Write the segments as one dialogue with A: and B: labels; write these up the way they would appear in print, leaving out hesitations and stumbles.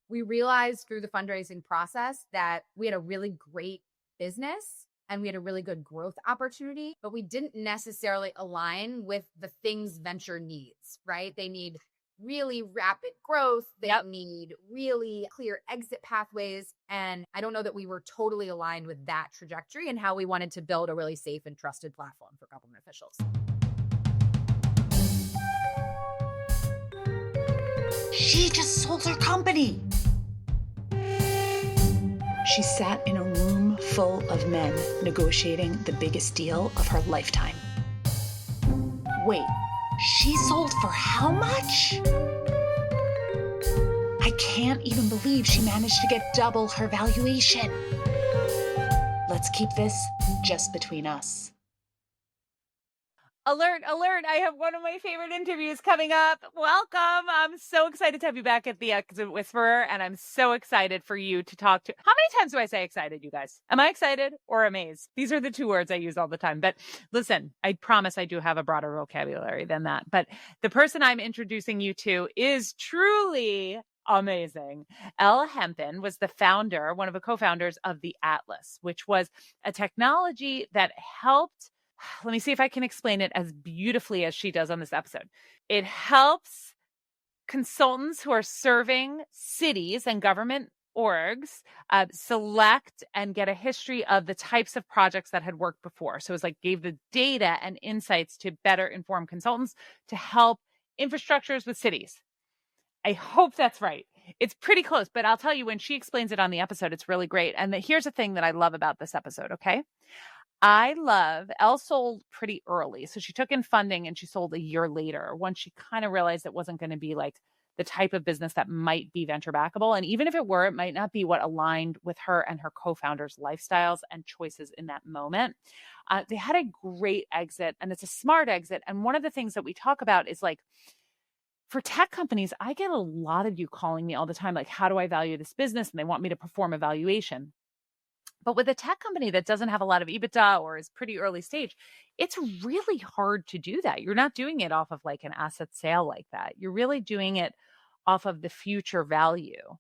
A: we realized through the fundraising process that we had a really great business and we had a really good growth opportunity, but we didn't necessarily align with the things venture needs, right? They need really rapid growth. They
B: Yep.
A: need really clear exit pathways. And I don't know that we were totally aligned with that trajectory and how we wanted to build a really safe and trusted platform for government officials.
C: She just sold her company. She sat in a room full of men negotiating the biggest deal of her lifetime. Wait, she sold for how much? I can't even believe she managed to get double her valuation. Let's keep this just between us.
B: Alert, alert. I have one of my favorite interviews coming up. Welcome. I'm so excited to have you back at the Exit Whisperer, and I'm so excited for you to talk to. How many times do I say excited, you guys? Am I excited or amazed? These are the two words I use all the time. But listen, I promise I do have a broader vocabulary than that. But the person I'm introducing you to is truly amazing. Elle Hempen was the founder, one of the co-founders of the Atlas, which was a technology that helped. Let me see if I can explain it as beautifully as she does on this episode. It helps consultants who are serving cities and government orgs select and get a history of the types of projects that had worked before. So it's like gave the data and insights to better inform consultants to help infrastructures with cities. I hope that's right. It's pretty close, but I'll tell you when she explains it on the episode, it's really great. And here's the thing that I love about this episode, okay? Elle sold pretty early. So she took in funding and she sold a year later once she kind of realized it wasn't going to be like the type of business that might be venture backable. And even if it were, it might not be what aligned with her and her co-founders' lifestyles and choices in that moment. They had a great exit and it's a smart exit. And one of the things that we talk about is like, for tech companies, I get a lot of you calling me all the time, like, how do I value this business? And they want me to perform a valuation. But with a tech company that doesn't have a lot of EBITDA or is pretty early stage, it's really hard to do that. You're not doing it off of like an asset sale like that. You're really doing it off of the future value.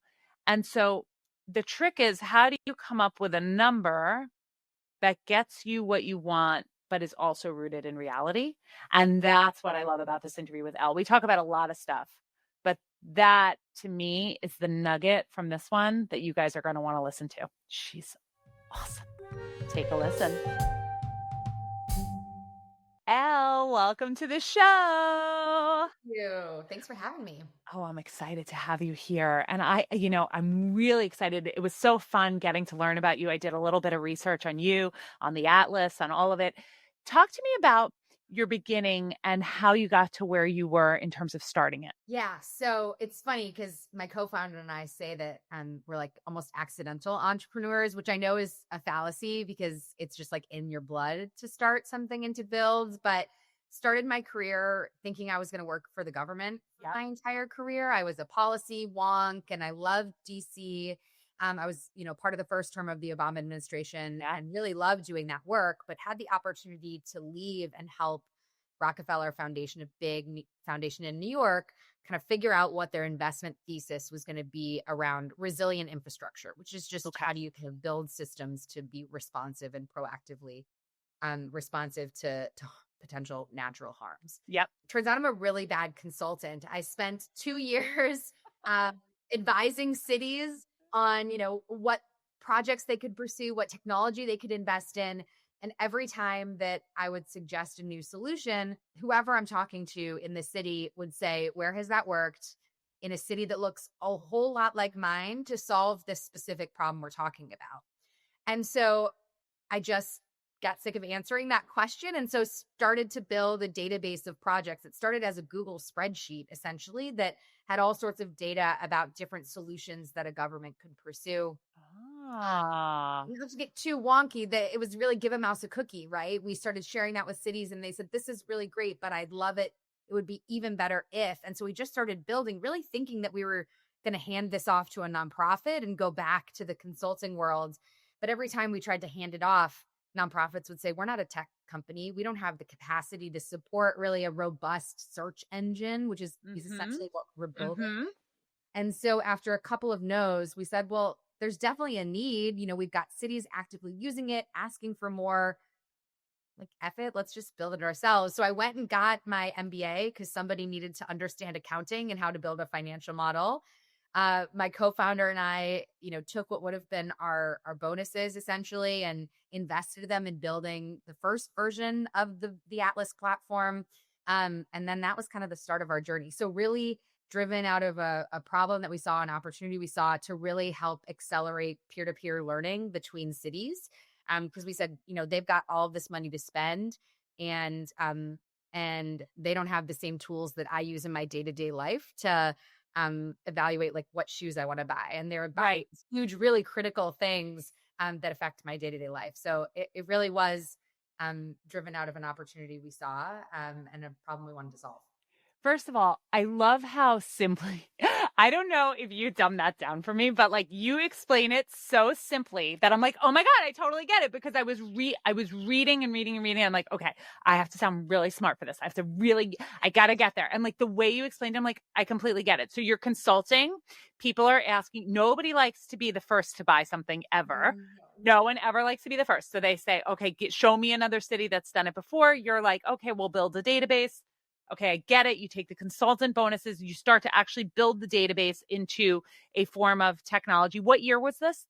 B: And so the trick is, how do you come up with a number that gets you what you want, but is also rooted in reality? And that's what I love about this interview with Elle. We talk about a lot of stuff, but that to me is the nugget from this one that you guys are going to want to listen to. She's awesome. Take a listen. Elle, welcome to the show.
A: Thank you. Thanks for having me.
B: Oh, I'm excited to have you here. And I'm really excited. It was so fun getting to learn about you. I did a little bit of research on you, on the Atlas, on all of it. Talk to me about your beginning and how you got to where you were in terms of starting it.
A: Yeah. So it's funny because my co-founder and I say that we're like almost accidental entrepreneurs, which I know is a fallacy because it's just like in your blood to start something and to build. But started my career thinking I was going to work for the government my entire career. I was a policy wonk and I loved DC. I was, part of the first term of the Obama administration and really loved doing that work, but had the opportunity to leave and help Rockefeller Foundation, a big foundation in New York, kind of figure out what their investment thesis was going to be around resilient infrastructure, which is just how do you kind of build systems to be responsive and proactively responsive to potential natural harms.
B: Yep.
A: Turns out I'm a really bad consultant. I spent 2 years advising cities on, what projects they could pursue, what technology they could invest in. And every time that I would suggest a new solution, whoever I'm talking to in the city would say, where has that worked in a city that looks a whole lot like mine to solve this specific problem we're talking about? And so I just got sick of answering that question. And so started to build a database of projects. It started as a Google spreadsheet, essentially, that had all sorts of data about different solutions that a government could pursue. Not to get too wonky, that it was really give a mouse a cookie, right? We started sharing that with cities and they said, this is really great, but I'd love it. It would be even better if. And so we just started building, really thinking that we were going to hand this off to a nonprofit and go back to the consulting world. But every time we tried to hand it off, nonprofits would say, we're not a tech company. We don't have the capacity to support really a robust search engine, which is essentially what we're building. And so after a couple of no's, we said, well, there's definitely a need. We've got cities actively using it, asking for more. Like, F it, let's just build it ourselves. So I went and got my MBA because somebody needed to understand accounting and how to build a financial model. My co-founder and I, took what would have been our bonuses essentially and invested them in building the first version of the Atlas platform. And then that was kind of the start of our journey. So really driven out of a problem that we saw, an opportunity we saw to really help accelerate peer-to-peer learning between cities. Because we said, they've got all of this money to spend and they don't have the same tools that I use in my day-to-day life to evaluate like what shoes I want to buy. And they're
B: Right.
A: huge, really critical things that affect my day-to-day life. So it really was driven out of an opportunity we saw and a problem we wanted to solve.
B: First of all, I love how simply, I don't know if you dumb that down for me, but like you explain it so simply that I'm like, oh my God, I totally get it because I was reading and reading and reading. I'm like, okay, I have to sound really smart for this. I got to get there. And like the way you explained it, I'm like, I completely get it. So you're consulting, people are asking, nobody likes to be the first to buy something ever. No one ever likes to be the first. So they say, okay, show me another city that's done it before. You're like, okay, we'll build a database. Okay, I get it. You take the consultant bonuses, you start to actually build the database into a form of technology. What year was this?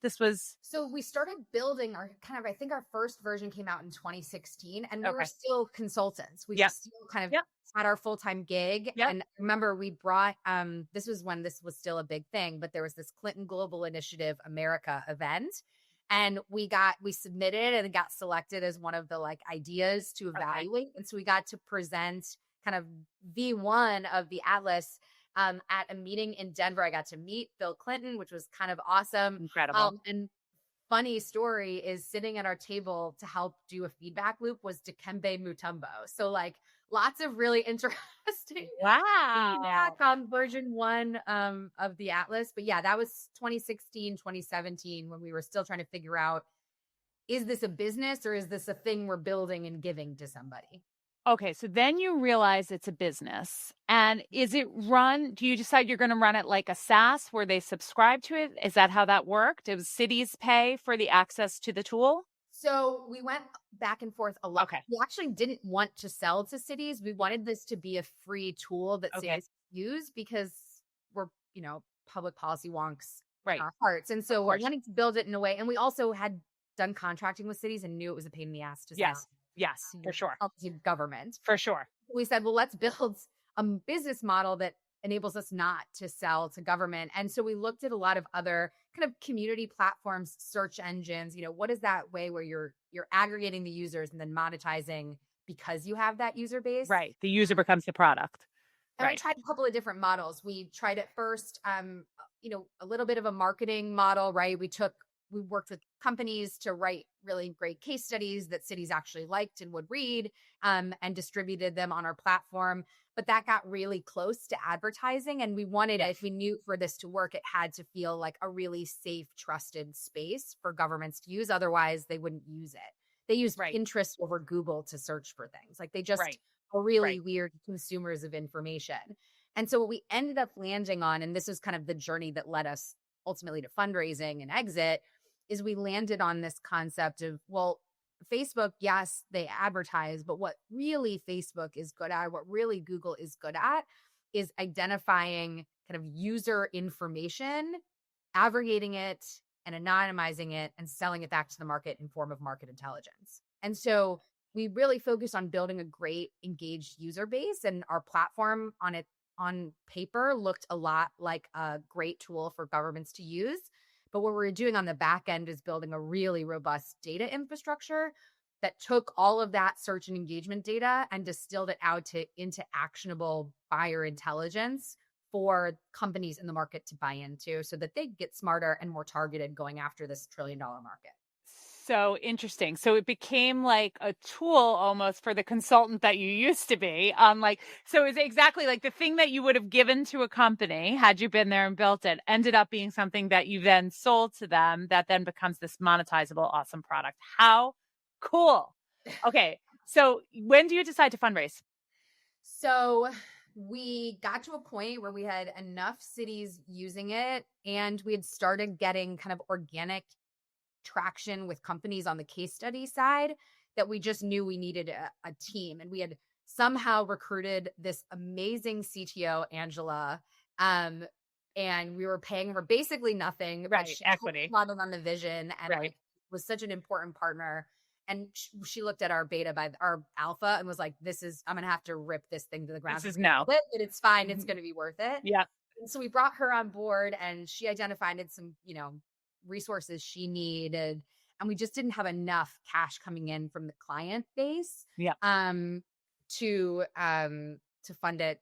A: So we started building I think our first version came out in 2016 and we were still consultants. We still kind of had our full-time gig. And remember we brought, this was when this was still a big thing, but there was this Clinton Global Initiative America event. And we submitted and got selected as one of the like ideas to evaluate. And so we got to present kind of V1 of the Atlas at a meeting in Denver. I got to meet Bill Clinton, which was kind of awesome.
B: Incredible.
A: And funny story is sitting at our table to help do a feedback loop was Dikembe Mutombo. So like lots of really interesting feedback on version 1 of the Atlas. But yeah, that was 2016, 2017 when we were still trying to figure out, is this a business or is this a thing we're building and giving to somebody?
B: Okay, so then you realize it's a business. And do you decide you're going to run it like a SaaS where they subscribe to it? Is that how that worked? Does cities pay for the access to the tool?
A: So we went back and forth a lot.
B: Okay.
A: We actually didn't want to sell to cities. We wanted this to be a free tool that cities use because we're, public policy wonks in our hearts. And so we're wanting to build it in a way. And we also had done contracting with cities and knew it was a pain in the ass to sell.
B: Yes, for sure.
A: Government.
B: For sure.
A: We said, well, let's build a business model that enables us not to sell to government. And so we looked at a lot of other kind of community platforms, search engines. What is that way where you're aggregating the users and then monetizing because you have that user base?
B: Right. The user becomes the product.
A: And we tried a couple of different models. We tried at first, a little bit of a marketing model, right? We worked with companies to write really great case studies that cities actually liked and would read and distributed them on our platform. But that got really close to advertising. And we wanted, if we knew for this to work, it had to feel like a really safe, trusted space for governments to use. Otherwise, they wouldn't use it. They use Pinterest over Google to search for things. Like they just are really weird consumers of information. And so what we ended up landing on, and this is kind of the journey that led us ultimately to fundraising and exit, is we landed on this concept of, well, Facebook, yes, they advertise, but what really Facebook is good at, what really Google is good at, is identifying kind of user information, aggregating it and anonymizing it and selling it back to the market in form of market intelligence. And so we really focused on building a great engaged user base, and our platform on paper looked a lot like a great tool for governments to use. But what we're doing on the back end is building a really robust data infrastructure that took all of that search and engagement data and distilled it out into actionable buyer intelligence for companies in the market to buy into so that they get smarter and more targeted going after this $1 trillion market.
B: So interesting. So it became like a tool almost for the consultant that you used to be. So it's exactly like the thing that you would have given to a company had you been there and built it ended up being something that you then sold to them that then becomes this monetizable, awesome product. How cool. Okay. So when do you decide to fundraise?
A: So we got to a point where we had enough cities using it, and we had started getting kind of organic traction with companies on the case study side, that we just knew we needed a team. And we had somehow recruited this amazing CTO, Angela, and we were paying her basically nothing. But
B: Right.
A: she
B: Equity.
A: modeled on the vision and
B: Right.
A: like was such an important partner. And she looked at our beta by our alpha and was like, I'm going to have to rip this thing to the ground.
B: This is no.
A: But it's fine. It's going to be worth it.
B: Yeah.
A: And so we brought her on board, and she identified some, resources she needed. And we just didn't have enough cash coming in from the client base to fund it,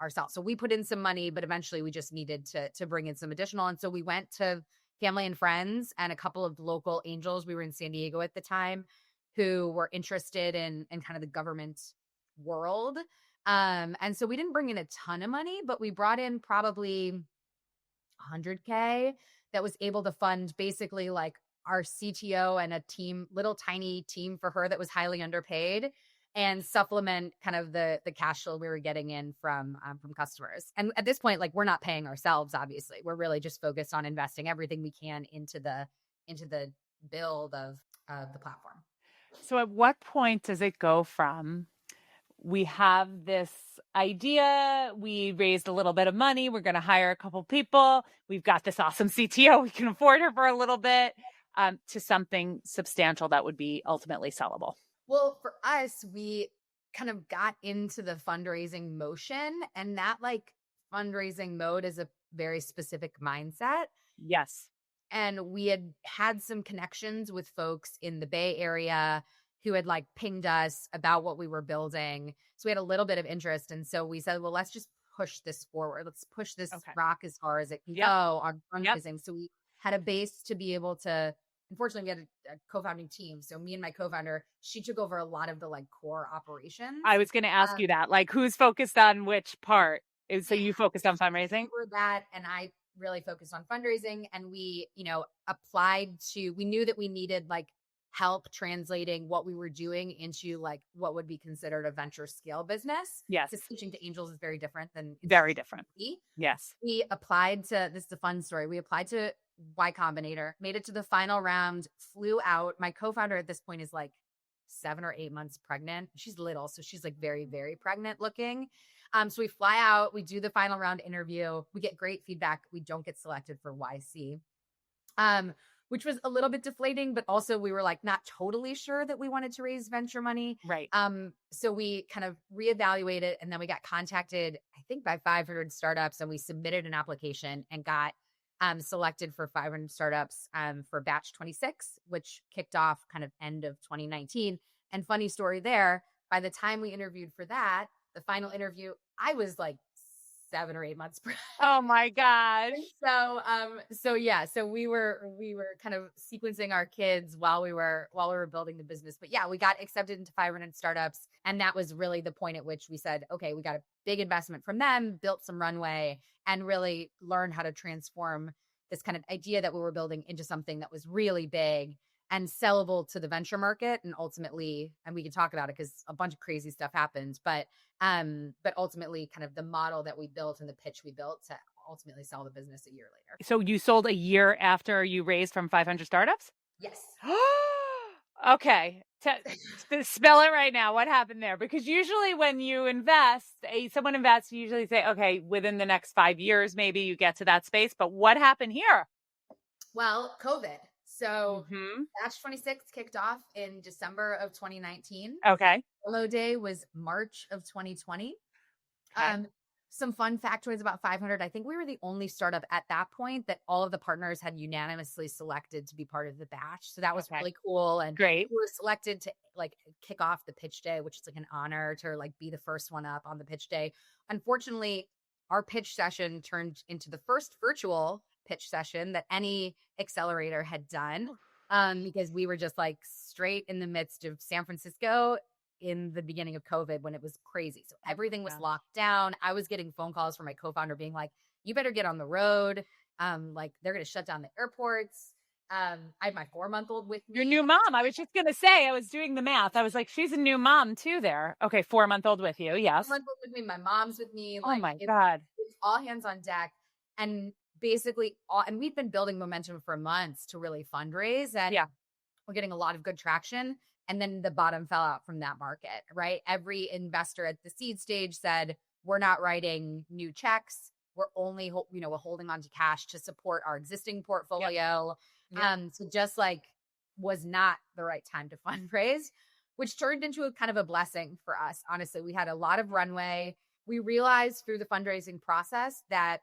A: ourselves. So we put in some money, but eventually we just needed to bring in some additional. And so we went to family and friends and a couple of local angels. We were in San Diego at the time, who were interested in kind of the government world. And so we didn't bring in a ton of money, but we brought in probably $100K that was able to fund basically like our CTO and a team, little tiny team for her that was highly underpaid, and supplement kind of the cash flow we were getting in from customers. And at this point, like, we're not paying ourselves, obviously. We're really just focused on investing everything we can into the build of the platform.
B: So at what point does it go from, we have this idea, we raised a little bit of money, we're going to hire a couple people, we've got this awesome CTO, we can afford her for a little bit, to something substantial that would be ultimately sellable?
A: Well, for us, we kind of got into the fundraising motion, and that like fundraising mode is a very specific mindset.
B: Yes.
A: And we had some connections with folks in the Bay Area who had like pinged us about what we were building. So we had a little bit of interest. And so we said, well, let's just push this forward. Let's push this rock as far as it can go on fundraising. So we had a base to be able to, unfortunately, we had a co-founding team. So me and my co-founder, she took over a lot of the like core operations.
B: I was going to ask you that, like, who's focused on which part? So you focused on fundraising?
A: That, and I really focused on fundraising. And we, we knew that we needed like help translating what we were doing into like what would be considered a venture scale business.
B: Yes.
A: Because pitching to angels is very different than
B: very different. Yes.
A: We applied to, this is a fun story. We applied to Y Combinator, made it to the final round, flew out. My co-founder at this point is like 7 or 8 months pregnant. She's little, so she's like very, very pregnant looking. So we fly out, we do the final round interview, we get great feedback. We don't get selected for YC, which was a little bit deflating, but also we were like not totally sure that we wanted to raise venture money.
B: Right.
A: So we kind of reevaluated, and then we got contacted, I think, by 500 startups, and we submitted an application and got selected for 500 startups for batch 26, which kicked off kind of end of 2019. And funny story there, by the time we interviewed for that, the final interview, I was like 7 or 8 months pregnant.
B: Oh my gosh.
A: So we were kind of sequencing our kids while we were building the business. But yeah, we got accepted into 500 startups. And that was really the point at which we said, okay, we got a big investment from them, built some runway, and really learned how to transform this kind of idea that we were building into something that was really big and sellable to the venture market. And ultimately, and we can talk about it because a bunch of crazy stuff happened, but ultimately kind of the model that we built and the pitch we built to ultimately sell the business a year later.
B: So you sold a year after you raised from 500 startups?
A: Yes.
B: Okay. Spell it right now. What happened there? Because usually when you invest, someone invests, you usually say, okay, within the next 5 years, maybe you get to that space. But what happened here?
A: Well, COVID. So batch 26 kicked off in December of 2019.
B: Okay.
A: Hello Day was March of 2020.
B: Okay.
A: Some fun factoids about 500. I think we were the only startup at that point that all of the partners had unanimously selected to be part of the batch. So that was really cool. And
B: great.
A: We were selected to like kick off the pitch day, which is like an honor to like be the first one up on the pitch day. Unfortunately, our pitch session turned into the first virtual pitch session that any accelerator had done, because we were just like straight in the midst of San Francisco in the beginning of COVID when it was crazy. So everything was locked down. I was getting phone calls from my co-founder being like, you better get on the road. Like they're going to shut down the airports. I had my 4-month-old with me.
B: Your new mom. I was just going to say, I was doing the math. I was like, she's a new mom too there. Okay. 4-month-old with you. Yes.
A: 4-month-old with me. My mom's with me.
B: Oh
A: Like,
B: my God.
A: it's all hands on deck. And basically and we've been building momentum for months to really fundraise. And we're getting a lot of good traction. And then the bottom fell out from that market, right? Every investor at the seed stage said, we're not writing new checks. We're only, we're holding on to cash to support our existing portfolio. So just like was not the right time to fundraise, which turned into a kind of a blessing for us. Honestly, we had a lot of runway. We realized through the fundraising process that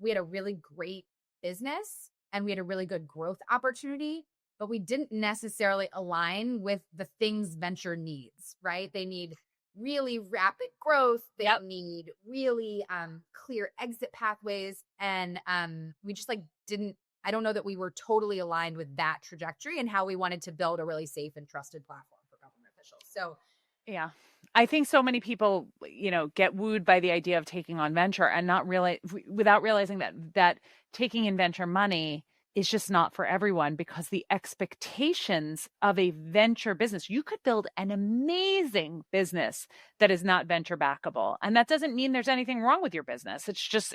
A: we had a really great business and we had a really good growth opportunity, but we didn't necessarily align with the things venture needs, right? They need really rapid growth. They need really clear exit pathways. And we just like I don't know that we were totally aligned with that trajectory and how we wanted to build a really safe and trusted platform for government officials. So
B: yeah, I think so many people, get wooed by the idea of taking on venture and not without realizing that taking in venture money is just not for everyone, because the expectations of a venture business, you could build an amazing business that is not venture backable. And that doesn't mean there's anything wrong with your business. It's just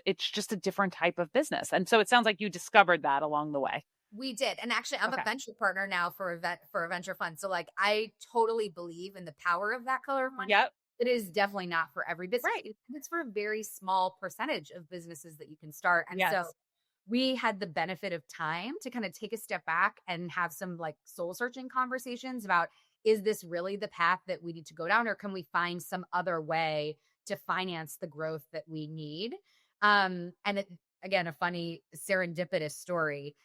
B: a different type of business. And so it sounds like you discovered that along the way.
A: We did. And actually, I'm a venture partner now for a venture fund. So like, I totally believe in the power of that color of money.
B: Yep.
A: It is definitely not for every business.
B: Right.
A: It's for a very small percentage of businesses that you can start. And so we had the benefit of time to kind of take a step back and have some like soul searching conversations about, is this really the path that we need to go down, or can we find some other way to finance the growth that we need? Again, a funny serendipitous story.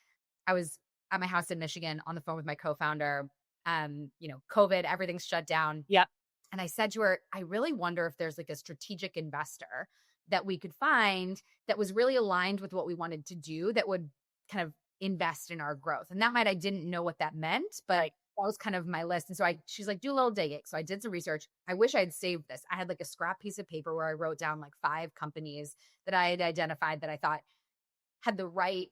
A: I was at my house in Michigan on the phone with my co-founder. COVID, everything's shut down.
B: Yep.
A: And I said to her, I really wonder if there's like a strategic investor that we could find that was really aligned with what we wanted to do, that would kind of invest in our growth. And that I didn't know what that meant, but that was kind of my list. And so she's like, do a little digging. So I did some research. I wish I had saved this. I had like a scrap piece of paper where I wrote down like 5 companies that I had identified that I thought had the right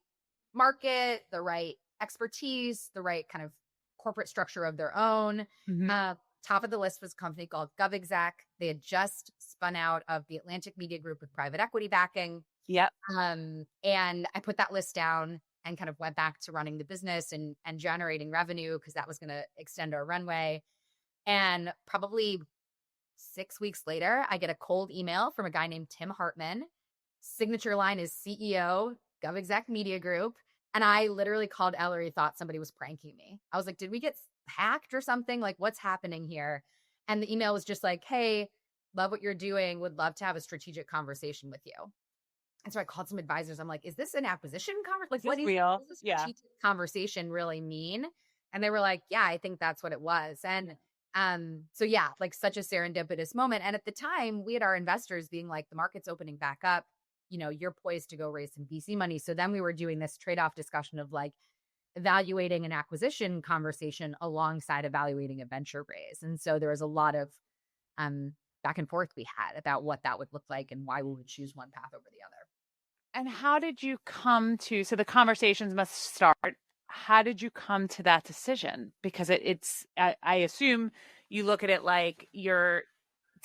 A: market, the right expertise, the right kind of corporate structure of their own.
B: Mm-hmm.
A: Top of the list was a company called GovExec. They had just spun out of the Atlantic Media Group with private equity backing.
B: Yep.
A: And I put that list down and kind of went back to running the business and generating revenue, because that was going to extend our runway. And probably 6 weeks later, I get a cold email from a guy named Tim Hartman. Signature line is CEO, GovExec Media Group. And I literally called Ellery, thought somebody was pranking me. I was like, did we get hacked or something? Like, what's happening here? And the email was just like, hey, love what you're doing. Would love to have a strategic conversation with you. And so I called some advisors. I'm like, is this an acquisition conversation? Like, what does a strategic conversation really mean? And they were like, yeah, I think that's what it was. And so yeah, like such a serendipitous moment. And at the time, we had our investors being like, the market's opening back up. You're poised to go raise some VC money. So then we were doing this trade-off discussion of like evaluating an acquisition conversation alongside evaluating a venture raise. And so there was a lot of back and forth we had about what that would look like and why we would choose one path over the other.
B: And how did you come to, so the conversations must start. How did you come to that decision? Because I assume you look at it like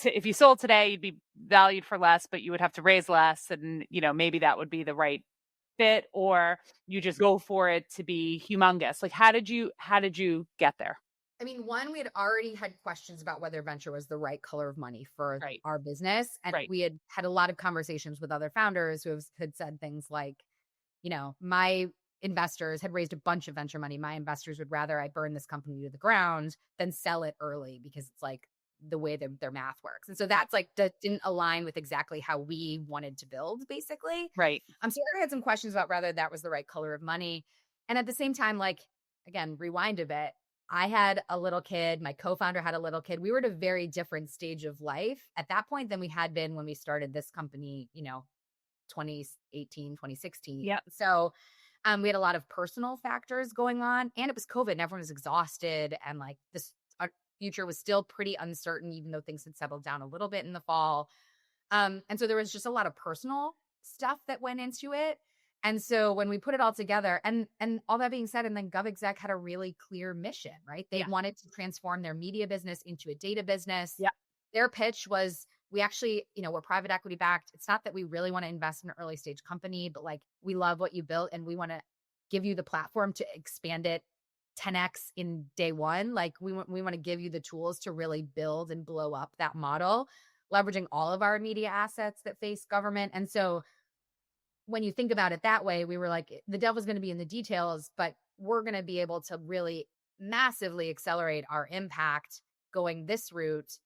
B: if you sold today, you'd be valued for less, but you would have to raise less. And, maybe that would be the right fit, or you just go for it to be humongous. Like, how did you get there?
A: I mean, one, we had already had questions about whether venture was the right color of money for our business. And we had had a lot of conversations with other founders who had said things like, my investors had raised a bunch of venture money. My investors would rather I burn this company to the ground than sell it early, because it's like the way their math works. And so that's like, that didn't align with exactly how we wanted to build, basically.
B: Right.
A: So I had some questions about whether that was the right color of money. And at the same time, like, again, rewind a bit. I had a little kid. My co-founder had a little kid. We were at a very different stage of life at that point than we had been when we started this company, 2018, 2016.
B: Yeah.
A: So we had a lot of personal factors going on, and it was COVID and everyone was exhausted, and like this future was still pretty uncertain, even though things had settled down a little bit in the fall. And so there was just a lot of personal stuff that went into it. And so when we put it all together, and all that being said, and then GovExec had a really clear mission, right? They wanted to transform their media business into a data business.
B: Yeah.
A: Their pitch was, we actually, we're private equity backed. It's not that we really want to invest in an early stage company, but like, we love what you built and we want to give you the platform to expand it 10x in day one. Like we want to give you the tools to really build and blow up that model, leveraging all of our media assets that face government. And so when you think about it that way, we were like, the devil's going to be in the details, but we're going to be able to really massively accelerate our impact going this route.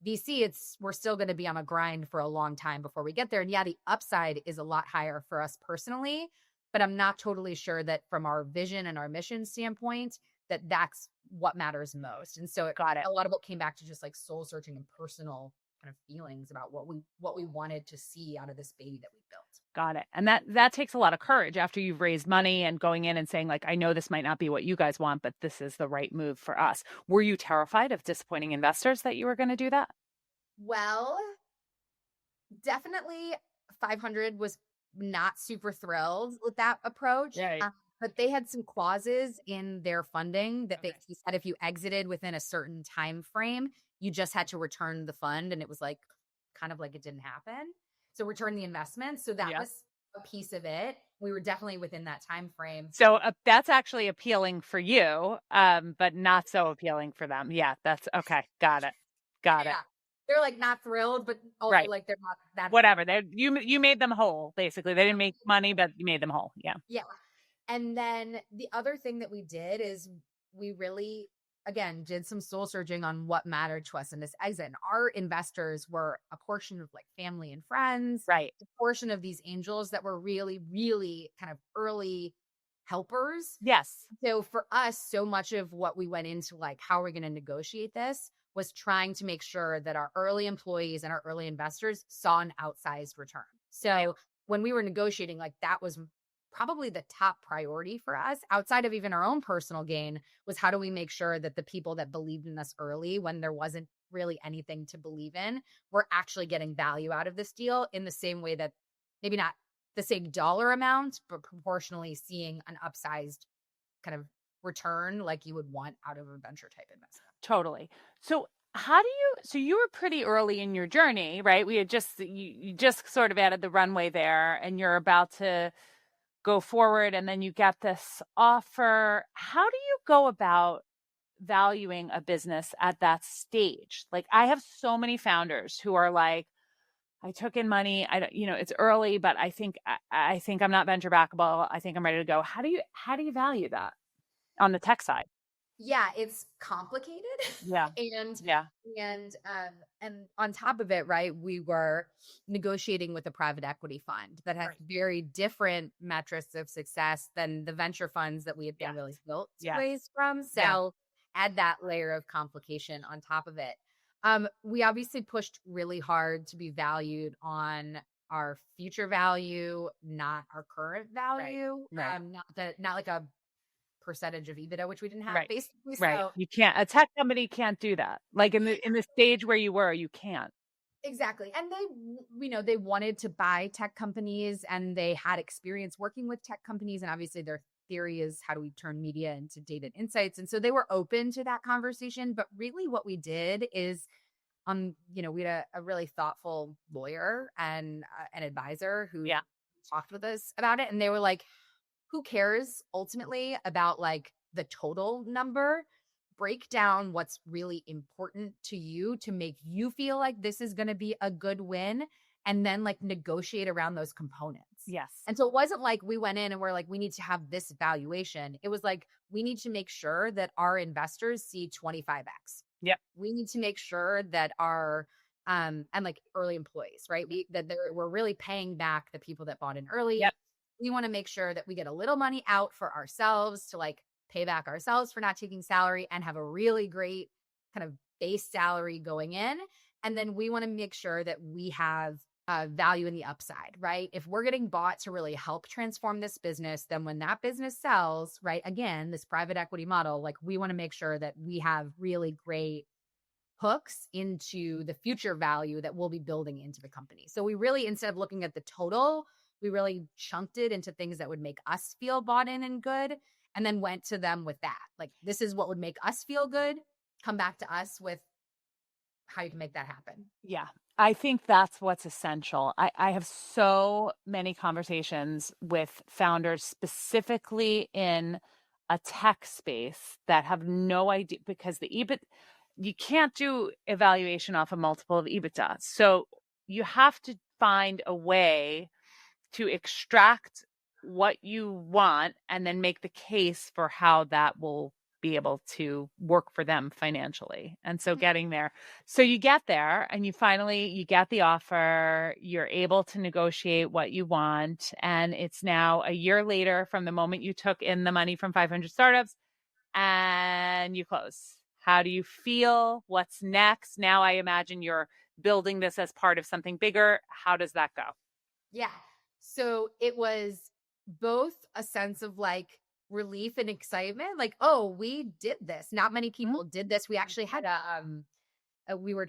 A: VC, we're still going to be on a grind for a long time before we get there. And yeah, the upside is a lot higher for us personally, but I'm not totally sure that from our vision and our mission standpoint, that's what matters most. And so a lot of it came back to just like soul searching and personal kind of feelings about what we wanted to see out of this baby that we built.
B: Got it. And that takes a lot of courage after you've raised money and going in and saying like, I know this might not be what you guys want, but this is the right move for us. Were you terrified of disappointing investors that you were going to do that?
A: Well, definitely 500 was not super thrilled with that approach.
B: Right.
A: But they had some clauses in their funding that they said if you exited within a certain time frame, you just had to return the fund. And it was like kind of like it didn't happen. So return the investment. So that was a piece of it. We were definitely within that time frame.
B: So that's actually appealing for you, but not so appealing for them. Yeah, that's okay. Got it.
A: They're like not thrilled, but also like they're not that.
B: Whatever. You made them whole, basically. They didn't make money, but you made them whole. Yeah.
A: Yeah. And then the other thing that we did is we really, again, did some soul searching on what mattered to us in this exit. And our investors were a portion of like family and friends,
B: right?
A: A portion of these angels that were really, really kind of early helpers.
B: Yes.
A: So for us, so much of what we went into, like, how are we going to negotiate this, was trying to make sure that our early employees and our early investors saw an outsized return. So when we were negotiating, like that was probably the top priority for us outside of even our own personal gain, was how do we make sure that the people that believed in us early when there wasn't really anything to believe in, were actually getting value out of this deal in the same way that maybe not the same dollar amount, but proportionally seeing an upsized kind of return like you would want out of a venture type investment.
B: Totally. So so you were pretty early in your journey, right? You just sort of added the runway there and you're about to go forward and then you get this offer. How do you go about valuing a business at that stage? Like I have so many founders who are like, I took in money. It's early, but I think I'm not venture backable. I think I'm ready to go. How do you value that on the tech side?
A: Yeah, it's complicated.
B: Yeah.
A: And on top of it, right, we were negotiating with a private equity fund that has very different metrics of success than the venture funds that we had been really built to raise from. So add that layer of complication on top of it. We obviously pushed really hard to be valued on our future value, not our current value.
B: Right.
A: Not like a percentage of EBITDA, which we didn't have basically.
B: Right.
A: So,
B: you can't, a tech company can't do that. Like in the stage where you were, you can't.
A: Exactly. And they wanted to buy tech companies and they had experience working with tech companies. And obviously their theory is how do we turn media into data and insights? And so they were open to that conversation. But really what we did is, we had a really thoughtful lawyer and an advisor who talked with us about it. And they were like, who cares ultimately about like the total number? Break down what's really important to you to make you feel like this is going to be a good win, and then like negotiate around those components.
B: Yes.
A: And so it wasn't like we went in and we're like, we need to have this valuation. It was like, we need to make sure that our investors see 25x.
B: Yep.
A: We need to make sure that our and like early employees, right? We're really paying back the people that bought in early.
B: Yep.
A: We want to make sure that we get a little money out for ourselves to like pay back ourselves for not taking salary and have a really great kind of base salary going in. And then we want to make sure that we have value in the upside, right? If we're getting bought to really help transform this business, then when that business sells, right, again, this private equity model, like we want to make sure that we have really great hooks into the future value that we'll be building into the company. So we really, instead of looking at the total, we really chunked it into things that would make us feel bought in and good, and then went to them with that. Like, this is what would make us feel good. Come back to us with how you can make that happen.
B: Yeah. I think that's what's essential. I have so many conversations with founders specifically in a tech space that have no idea, because the EBIT, you can't do evaluation off a multiple of EBITDA. So you have to find a way to extract what you want and then make the case for how that will be able to work for them financially. And so getting there. So you get there and you get the offer, you're able to negotiate what you want. And it's now a year later from the moment you took in the money from 500 startups and you close. How do you feel? What's next? Now I imagine you're building this as part of something bigger. How does that go?
A: Yeah. So it was both a sense of like relief and excitement, like, oh, we did this. Not many people did this. We actually had we were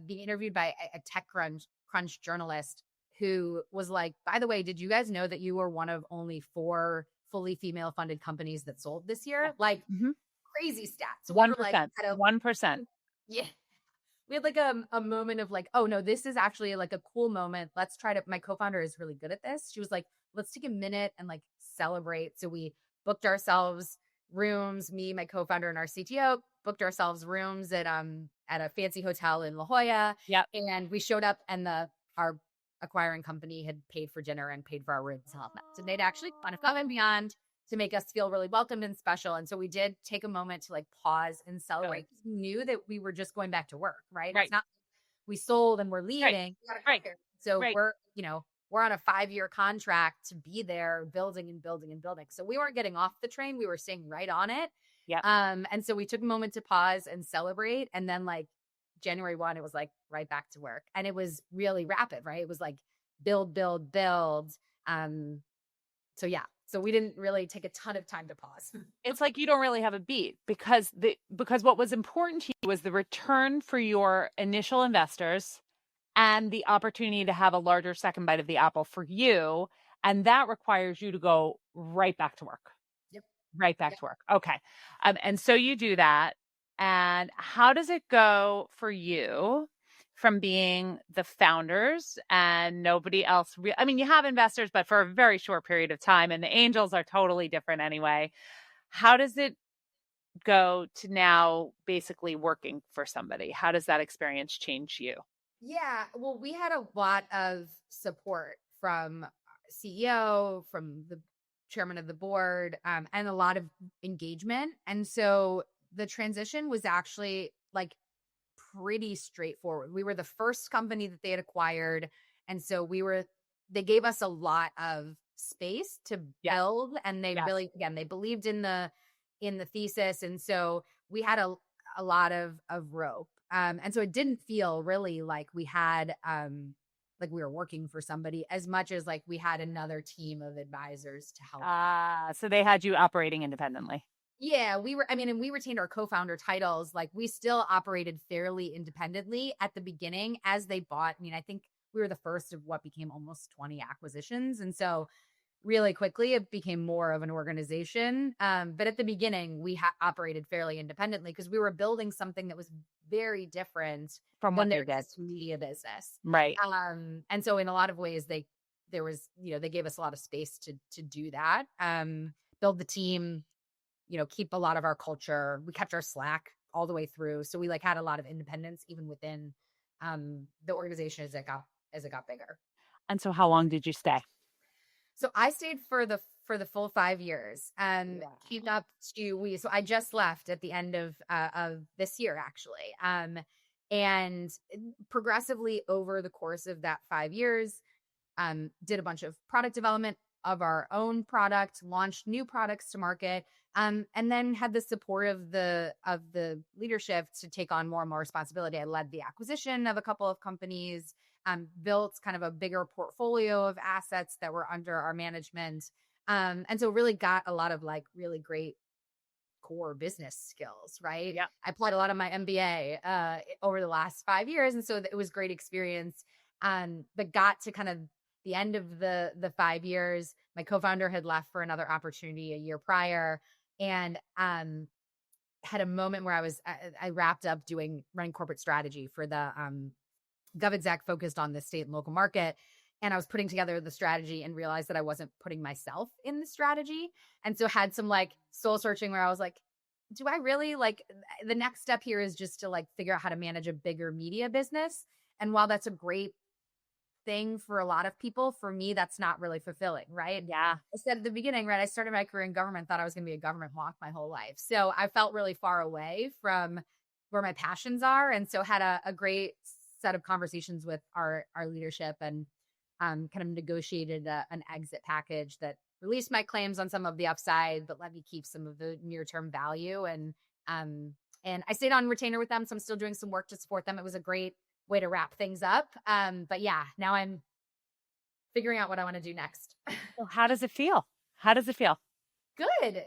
A: being interviewed by a TechCrunch journalist who was like, by the way, did you guys know that you were one of only 4 fully female funded companies that sold this year?
B: Yeah.
A: Like crazy stats. So
B: 1%.
A: we were like,
B: 1%.
A: Yeah. We had like a moment of like, oh no, this is actually like a cool moment. Let's try to, my co-founder is really good at this. She was like, let's take a minute and like celebrate. So we booked ourselves rooms, me, my co-founder and our CTO booked ourselves rooms at a fancy hotel in La Jolla.
B: Yep.
A: And we showed up and our acquiring company had paid for dinner and paid for our rooms to help us. So they'd actually gone above and beyond to make us feel really welcomed and special. And so we did take a moment to like pause and celebrate. We knew that we were just going back to work, right? It's not we sold and we're leaving.
B: Right.
A: So we're on a 5-year contract to be there building and building and building. So we weren't getting off the train. We were staying right on it.
B: Yeah.
A: And so we took a moment to pause and celebrate. And then like January 1, it was like right back to work. And it was really rapid, right? It was like build, build, build. So yeah. So we didn't really take a ton of time to pause.
B: It's like you don't really have a beat because what was important to you was the return for your initial investors and the opportunity to have a larger second bite of the apple for you. And that requires you to go right back to work.
A: Yep.
B: Right back to work. Okay. And so you do that. And how does it go for you from being the founders and nobody else? I mean, you have investors, but for a very short period of time, and the angels are totally different anyway. How does it go to now basically working for somebody? How does that experience change you?
A: Yeah, well, we had a lot of support from CEO, from the chairman of the board, and a lot of engagement. And so the transition was actually like pretty straightforward. We were the first company that they had acquired. And so they gave us a lot of space to build. And they really, again, they believed in the thesis. And so we had a lot of rope. And so it didn't feel really like we had, like we were working for somebody as much as like we had another team of advisors to help.
B: So they had you operating independently.
A: Yeah, and we retained our co-founder titles. Like we still operated fairly independently at the beginning as they bought. I mean, I think we were the first of what became almost 20 acquisitions. And so really quickly, it became more of an organization. But at the beginning, we operated fairly independently because we were building something that was very different
B: from what their
A: media business.
B: Right.
A: And so in a lot of ways, they gave us a lot of space to do that, build the team, keep a lot of our culture. We kept our Slack all the way through. So we like had a lot of independence even within the organization as it got bigger.
B: And so how long did you stay?
A: So I stayed for the full 5 years and kept up to so I just left at the end of this year actually. And progressively over the course of that 5 years, did a bunch of product development of our own product, launched new products to market, and then had the support of the leadership to take on more and more responsibility. I led the acquisition of a couple of companies, built kind of a bigger portfolio of assets that were under our management. And so really got a lot of like really great core business skills, right?
B: Yeah.
A: I applied a lot of my MBA over the last 5 years. And so it was great experience, but got to kind of the end of the 5 years, my co-founder had left for another opportunity a year prior, and had a moment where I wrapped up running corporate strategy for the GovExec focused on the state and local market. And I was putting together the strategy and realized that I wasn't putting myself in the strategy. And so had some like soul searching where I was like, do I really the next step here is just to like figure out how to manage a bigger media business. And while that's a great thing for a lot of people, for me, that's not really fulfilling, right?
B: Yeah.
A: I said at the beginning, right, I started my career in government, thought I was going to be a government wonk my whole life. So I felt really far away from where my passions are. And so had a great set of conversations with our leadership, and kind of negotiated an exit package that released my claims on some of the upside, but let me keep some of the near-term value. And I stayed on retainer with them. So I'm still doing some work to support them. It was a great way to wrap things up. But yeah, now I'm figuring out what I want to do next.
B: So how does it feel? How does it feel?
A: Good.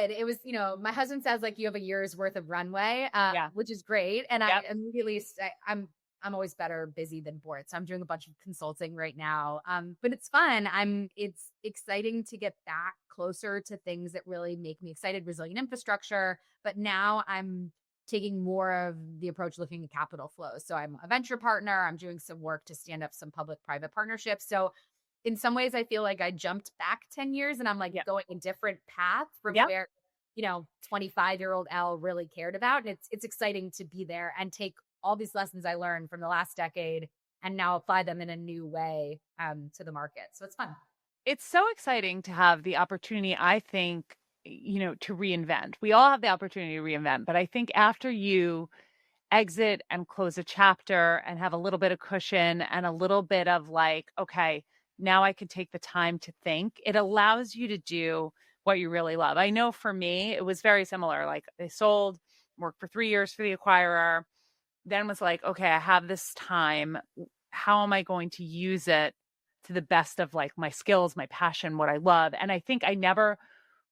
A: It was, my husband says like you have a year's worth of runway, which is great. And
B: Yep.
A: I immediately, I'm always better busy than bored. So I'm doing a bunch of consulting right now. But it's fun. It's exciting to get back closer to things that really make me excited, resilient infrastructure. But now I'm taking more of the approach looking at capital flows. So I'm a venture partner. I'm doing some work to stand up some public-private partnerships. So in some ways, I feel like I jumped back 10 years and I'm like going a different path from where, 25-year-old Elle really cared about. And it's exciting to be there and take all these lessons I learned from the last decade and now apply them in a new way to the market. So it's fun.
B: It's so exciting to have the opportunity, I think, to reinvent. We all have the opportunity to reinvent, but I think after you exit and close a chapter and have a little bit of cushion and a little bit of like, okay, now I can take the time to think, it allows you to do what you really love. I know for me, it was very similar. Like I sold, worked for 3 years for the acquirer, then was like, okay, I have this time. How am I going to use it to the best of like my skills, my passion, what I love? And I think I never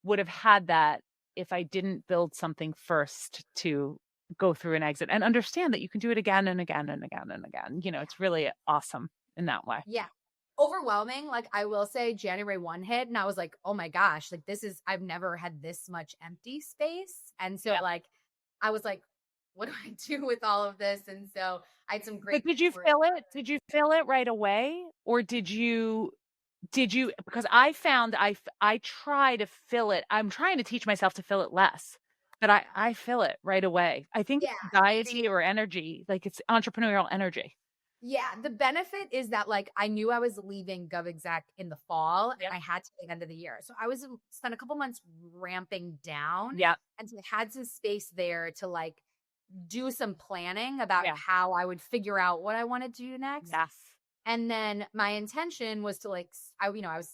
B: would have had that if I didn't build something first to go through an exit and understand that you can do it again and again and again and again. It's really awesome in that way.
A: Yeah. Overwhelming. Like I will say January 1 hit and I was like, oh my gosh, like I've never had this much empty space. And so like, I was like, what do I do with all of this? And so I had some great.
B: But did you fill it? Did you fill it right away? Or did you, because I found I try to fill it. I'm trying to teach myself to fill it less, but I fill it right away. I think anxiety or energy, like it's entrepreneurial energy.
A: Yeah. The benefit is that like, I knew I was leaving GovExec in the fall and I had to the end of the year. So I spent a couple months ramping down.
B: Yeah.
A: And so I had some space there to like do some planning about how I would figure out what I wanted to do next.
B: Yes.
A: And then my intention was to like,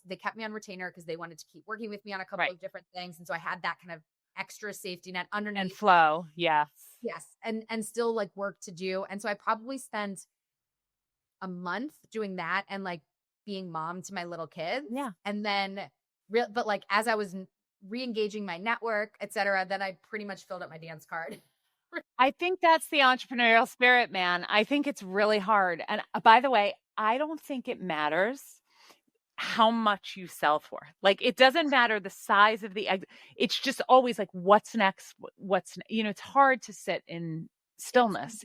A: they kept me on retainer because they wanted to keep working with me on a couple of different things. And so I had that kind of extra safety net underneath.
B: And flow. Yes.
A: Yes. And still like work to do. And so I probably spent a month doing that and like being mom to my little kids.
B: Yeah.
A: And then, but like as I was re-engaging my network, et cetera, then I pretty much filled up my dance card.
B: I think that's the entrepreneurial spirit, man. I think it's really hard. And by the way, I don't think it matters how much you sell for. Like it doesn't matter the size of the egg. It's just always like, what's next? It's hard to sit in stillness.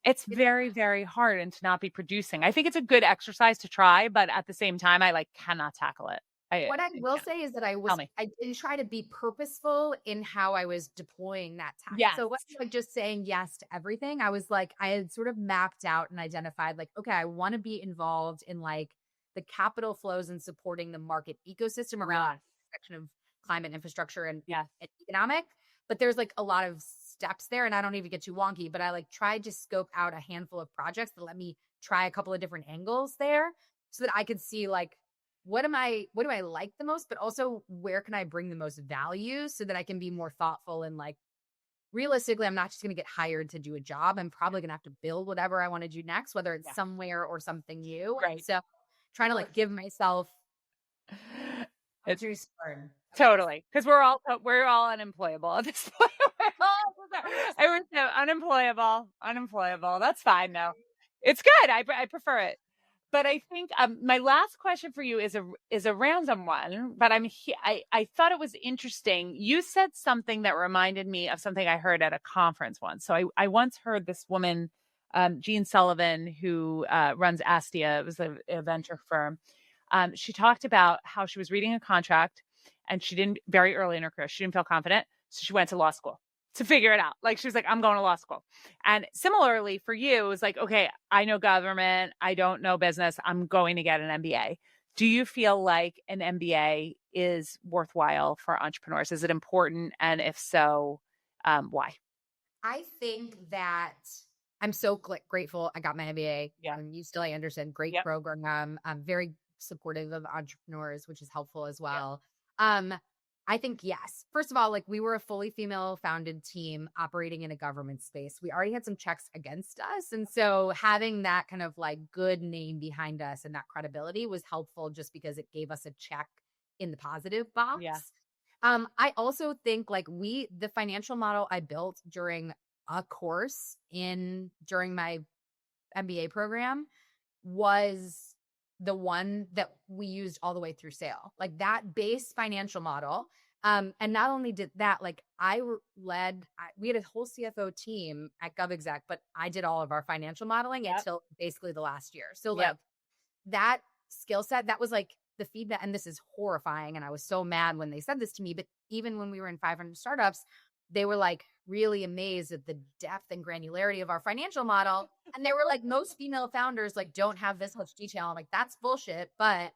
B: It's very, very hard and to not be producing. I think it's a good exercise to try, but at the same time, I like cannot tackle it.
A: What I will say is that I did try to be purposeful in how I was deploying that time.
B: Yes.
A: So it wasn't like just saying yes to everything. I was like, I had sort of mapped out and identified like, okay, I want to be involved in like the capital flows and supporting the market ecosystem around section of climate infrastructure and economic. But there's like a lot of steps there and I don't even get too wonky, but I like tried to scope out a handful of projects that let me try a couple of different angles there so that I could see like, what do I like the most, but also where can I bring the most value so that I can be more thoughtful and like, realistically, I'm not just going to get hired to do a job. I'm probably going to have to build whatever I want to do next, whether it's somewhere or something new.
B: Right.
A: So trying to like give myself
B: it's totally. Cause we're all unemployable at this point. I would say unemployable. That's fine. No, it's good. I prefer it. But I think my last question for you is a random one, but I thought it was interesting. You said something that reminded me of something I heard at a conference once. So I once heard this woman, Jean Sullivan, who runs Astia. It was a venture firm. She talked about how she was reading a contract and she didn't, very early in her career, she didn't feel confident. So she went to law school to figure it out. Like, she was like, I'm going to law school. And similarly for you, it was like, okay, I know government, I don't know business, I'm going to get an MBA. Do you feel like an MBA is worthwhile for entrepreneurs? Is it important? And if so, why?
A: I think that I'm so grateful I got my MBA.
B: Yeah.
A: UCLA Anderson, great
B: Yep.
A: program. I'm very supportive of entrepreneurs, which is helpful as well.
B: Yep.
A: I think, yes. First of all, like, we were a fully female founded team operating in a government space. We already had some checks against us. And so having that kind of like good name behind us and that credibility was helpful, just because it gave us a check in the positive box.
B: Yeah.
A: I also think like the financial model I built during a course during my MBA program was the one that we used all the way through sale, like that base financial model. And not only did that, like we had a whole CFO team at GovExec, but I did all of our financial modeling until basically the last year. So like that skill set, that was like the feedback. And this is horrifying. And I was so mad when they said this to me, but even when we were in 500 startups, they were like really amazed at the depth and granularity of our financial model. And they were like, most female founders like don't have this much detail. I'm like, that's bullshit. But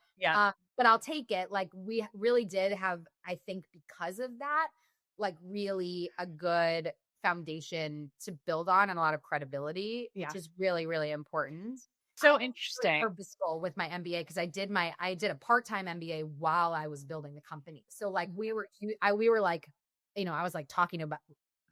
A: I'll take it. Like, we really did have, I think because of that, like really a good foundation to build on and a lot of credibility, which is really, really important.
B: So interesting.
A: Purposeful with my MBA, because I did a part-time MBA while I was building the company. So like we were like, I was like talking about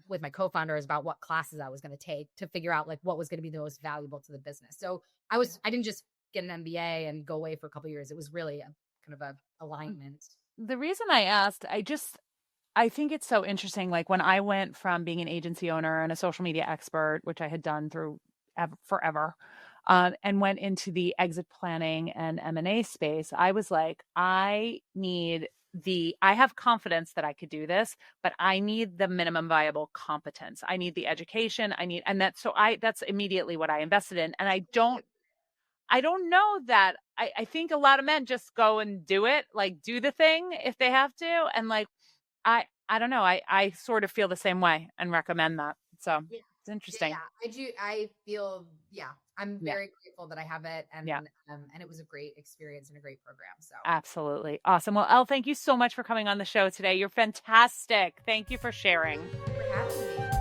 A: with my co-founders about what classes I was going to take to figure out like what was going to be the most valuable to the business. So I didn't just get an MBA and go away for a couple of years. It was really a kind of a alignment.
B: The reason I asked, I think it's so interesting. Like, when I went from being an agency owner and a social media expert, which I had done through forever, and went into the exit planning and M&A space, I was like, I have confidence that I could do this, but I need the minimum viable competence. I need the education. That's immediately what I invested in. And I don't know that I think a lot of men just go and do it, like do the thing if they have to. And like, I don't know. I sort of feel the same way and recommend that. So it's interesting.
A: Yeah, I do. I feel, I'm very grateful that I have it. And it was a great experience and a great program. So
B: absolutely. Awesome. Well, Elle, thank you so much for coming on the show today. You're fantastic. Thank you for sharing.
A: Thank you for having me.